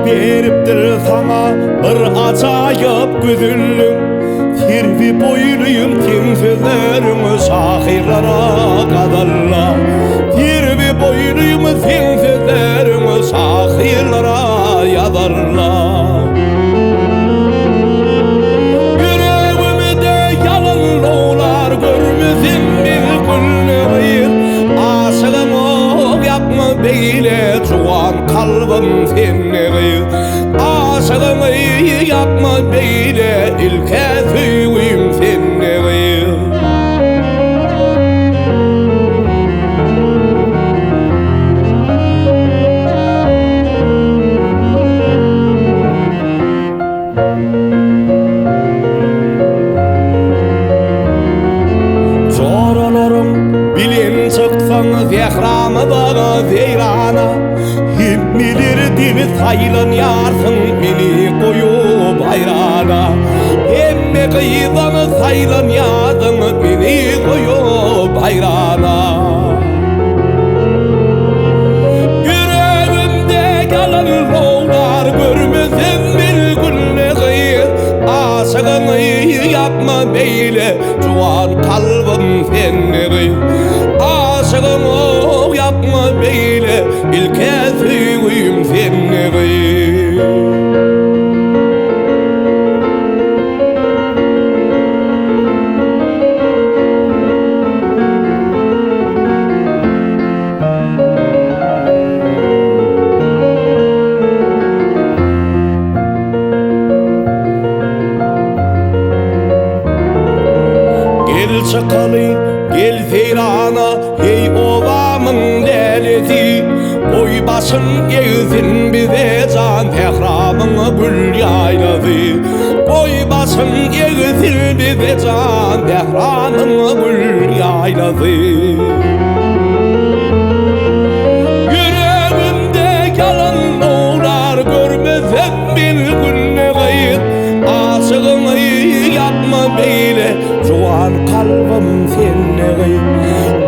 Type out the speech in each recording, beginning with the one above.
Beripdir sana bir acayip güzüllüm, kirpi boyluyum tüm sözlerimi şahirlara kadarla. Kirpi boyluyum tüm sözlerimi şahirlara yazarlar. Yüreğimde yalanlar görmesin bir gülmeyi, aşığım o yapma beyle cuan kalbim seni. Aşığımı yapma beyle ilke tüyüm seni. Zorlarım bilin çıksan zehramı bana zeyrana. Kim bilir dili sayılan yarsın beni koyup ayrana. Emme kıyıdan sayılan yarsın beni koyup ayrana. Yüreğimde yalan oğlar görmesin bir günle kıyır. Aşığımı yapma beyle cuan kalbim seni kıyır. Aşığımı yapma beyle ilke tüyüm seni kıyır. Gel çakalı, gel zeyrana, hey ovamın delisi. Boy başın gezin bize can tehramın gül yaylası. Boy başın gezin bize can tehramın gül yaylası. Yüreğimde yalan oğlar görmesem bir gün ne kayıt. Aşığımı yapma beyle cuan kalbim seni.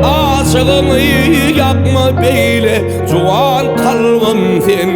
Aşığımı yapma beyle cuan kalbim seni.